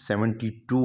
72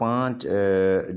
5